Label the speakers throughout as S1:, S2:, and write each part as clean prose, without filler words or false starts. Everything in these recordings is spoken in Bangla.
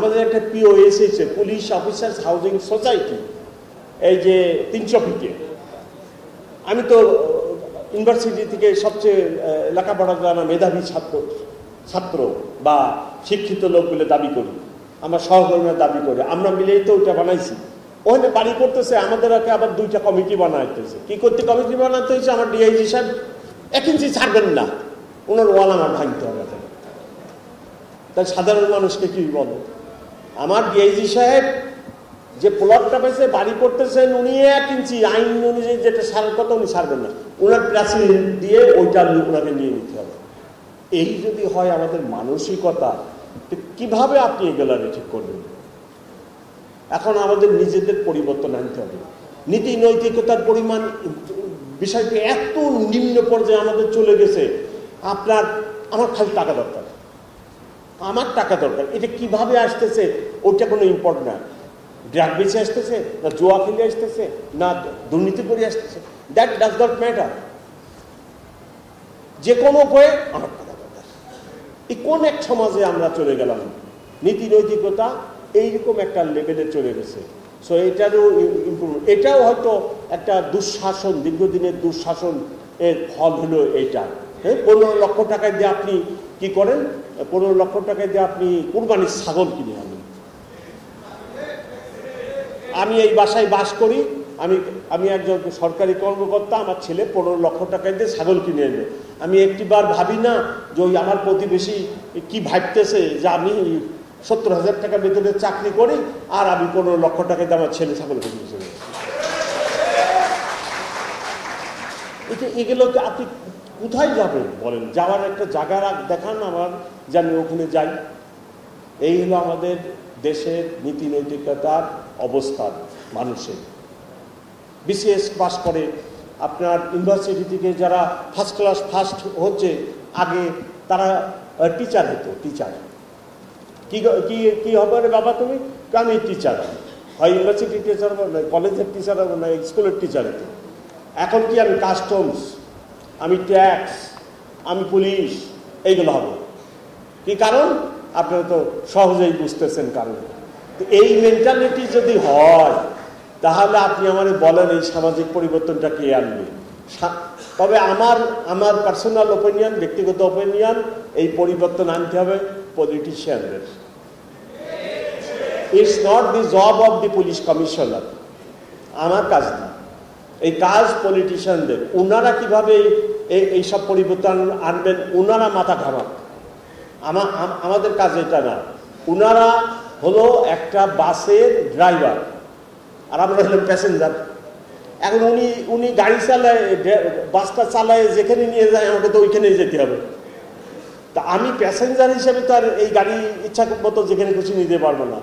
S1: আমাদের একটা পিওএস হয়েছে, পুলিশ অফিসার্স হাউজিং সোসাইটি, এই যে 300 ফিটে। আমি তো ইউনিভার্সিটি থেকে সবচেয়ে লেখাপড়া জানা মেধাবী ছাত্র বা শিক্ষিত লোক বলে দাবি করি, আমার সহকর্মীরা দাবি করে, আমরা মিলেই তো ওইটা বানাইছি। ওখানে বাড়ি করতেছে, আমাদের আবার 2টা কমিটি বানাইতেছে। কি করতে কমিটি বানাতে হয়েছে? আমার ডিআইজি সাহেব 1 ইঞ্চি ছাড়বেন না, ওনার ওয়াল আমার ভাঙতে হবে। তাই সাধারণ মানুষকে কি বলো? আমার ডিআইজি সাহেব যে প্লটটা পেয়েছে বাড়ি করতেছেন, উনি 1 ইঞ্চি আইন অনুযায়ী যেটা সারার কথা উনি ছাড়বেন না, ওনার প্রাচীর দিয়ে ওইটা ওনাকে নিয়ে নিতে হবে। এই যদি হয় আমাদের মানসিকতা, কিভাবে আপনি এগুলো ঠিক করবেন? এখন আমাদের নিজেদের পরিবর্তন আনতে হবে। নীতি নৈতিকতার পরিমাণ বিষয়টি এত নিম্ন পর্যায়ে আমাদের চলে গেছে, আমার খালি টাকা দরকার, আমার টাকা দরকার। এটা কিভাবে আসতেছে ওইটা কোনো ইম্পর্টেন্ট না। ড্রাগ বেঁচে আসতেছে, না জুয়া খেলে আসতেছে, না দুর্নীতি করে আসতেছে, দ্যাট ডাজ নট ম্যাটার। যে কোনো উপায়ে আমার টাকা দরকার। এই কোন এক সমাজে আমরা চলে গেলাম? নীতি নৈতিকতা এইরকম একটা লেভেলে চলে গেছে। সো এটারও ইম্প্রুভমেন্ট, এটাও হয়তো একটা দুঃশাসন, দীর্ঘদিনের দুঃশাসন এর ফল হলো এইটা। হ্যাঁ, 15 লক্ষ টাকা দিয়ে আপনি কি করেন? 15 লক্ষ টাকা দিয়ে আপনি কুরবানির ছাগল কিনে আনেন। আমি এই বাসায় বাস করি, আমি একজন সরকারি কর্মকর্তা, আমার ছেলে 15 লক্ষ টাকা দিয়ে ছাগল কিনে এনে, আমি একটিবার ভাবি না যে ওই আমার প্রতিবেশী কি ভাবতেছে যে আমি 70,000 টাকা বেতনের চাকরি করি আর আমি 15 লক্ষ টাকা দিয়ে আমার ছেলে ছাগল কিনে চলে যাচ্ছি। এগুলোকে আপনি কোথায় যাবেন বলেন? যাওয়ার একটা জায়গা দেখান আমার, যে আমি ওখানে যাই। এই হলো আমাদের দেশের নীতি নৈতিকতার অবস্থান। মানুষের বিসিএস পাস করে আপনার ইউনিভার্সিটি থেকে যারা ফার্স্ট ক্লাস ফার্স্ট হচ্ছে, আগে তারা টিচার হতো। টিচার কি হবে রে বাবা তুমি? আমি টিচার, হয় ইউনিভার্সিটি টিচার হবো, না কলেজের টিচার হবো, না স্কুলের টিচার হতো। এখন কি আমি কাস্টমস, আমি ট্যাক্স, আমি পুলিশ, এইগুলো হবে। কি কারণ? আপনারা তো সহজেই বুঝতেছেন কারণ। এই মেন্টালিটি যদি হয়, তাহলে আপনি আমাদের বলেন এই সামাজিক পরিবর্তনটা কে আনবে? তবে আমার পার্সোনাল ওপিনিয়ন, ব্যক্তিগত ওপিনিয়ন, এই পরিবর্তন আনতে হবে পলিটিশিয়ানদের। It's not the job of the police commissioner, আমার কাজ না, এই কাজ পলিটিশিয়ানদের। ওনারা কিভাবে এইসব পরিবর্তন আনবেন, ওনারা মাথা ঘামান। আমাদের কাজ এটা না। ওনারা হলো একটা বাসের ড্রাইভার আর আমরা হলাম প্যাসেঞ্জার। এখন উনি গাড়ি চালায়, বাসটা চালায়, যেখানে নিয়ে যায় আমাকে তো ওইখানেই যেতে হবে। তা আমি প্যাসেঞ্জার হিসেবে তো আর এই গাড়ি ইচ্ছা মতো যেখানে খুশি নিতে পারবো না।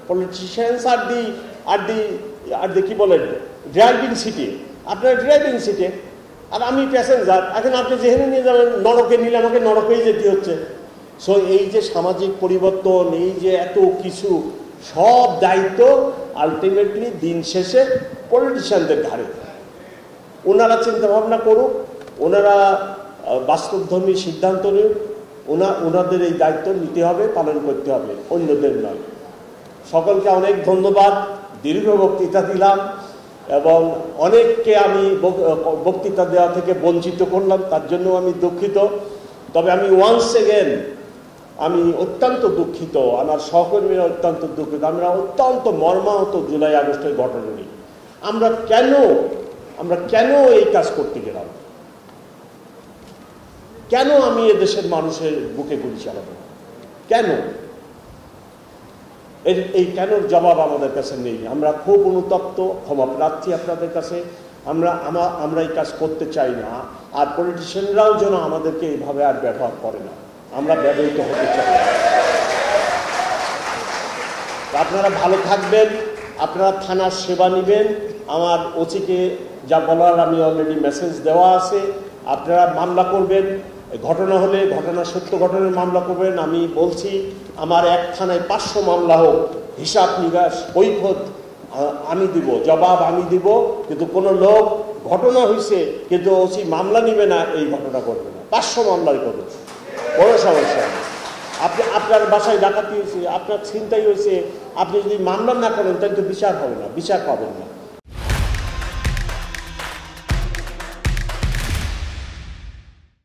S1: পলিটিশিয়ানস আর দি কি বলেন, ড্রাইভিং সিটে, আপনার ড্রাইভিং সিটে, আর আমি প্যাসেঞ্জার। এখন আপনি যেখানে নিয়ে যাবেন, নরকে নিলে আমাকে নরকেই যেতে হচ্ছে। সো এই যে সামাজিক পরিবর্তন, এই যে এত কিছু, সব দায়িত্ব আলটিমেটলি দিন শেষে পলিটিশিয়ানদের ঘাড়ে। ওনারা চিন্তা ভাবনা করুক, ওনারা বাস্তবধর্মী সিদ্ধান্ত নিন, ওনাদের এই দায়িত্ব নিতে হবে, পালন করতে হবে, অন্যদের নয়। সকলকে অনেক ধন্যবাদ। দীর্ঘ বক্তৃতা দিলাম এবং অনেককে আমি বক্তৃতা দেওয়া থেকে বঞ্চিত করলাম, তার জন্য আমি দুঃখিত। তবে আমি ওয়ান্স এগেন আমি অত্যন্ত দুঃখিত, আমার সহকর্মীরা অত্যন্ত দুঃখিত। আমরা অত্যন্ত মর্মাহত জুলাই আগস্টের ঘটনা নিয়ে। আমরা কেন এই কাজ করতে গেলাম? কেন আমি এদেশের মানুষের বুকে গুলি চালাবো? কেন? এই কেনর জবাব আমাদের কাছে নেই। আমরা খুব অনুতপ্ত, ক্ষমা প্রার্থী আপনাদের কাছে। আমরা এই কাজ করতে চাই না, আর পলিটিশিয়ানরাও যেন আমাদেরকে এইভাবে আর ব্যবহার করে না। আমরা ব্যবহৃত হতে চাই না। আপনারা ভালো থাকবেন, আপনারা থানার সেবা নেবেন। আমার ওসিকে যা বলার আমি অলরেডি মেসেজ দেওয়া আছে। আপনারা মামলা করবেন, ঘটনা হলে সত্য ঘটনার মামলা করবেন। আমি বলছি আমার এক থানায় 500 মামলা হোক, হিসাব নিকাশ কৈফিয়ত আমি দিব, জবাব আমি দিব। কিন্তু কোনো লোক ঘটনা হয়েছে কিন্তু ওসি মামলা নিবে না, এই ঘটনা করবে না। 500 মামলাই করবে, কোনো সমস্যা নেই। আপনি আপনার বাসায় ডাকাতি হয়েছে, আপনার ছিনতাই হয়েছে, আপনি যদি মামলা না করেন তাহলে তো বিচার হবে না, বিচার পাবেন না।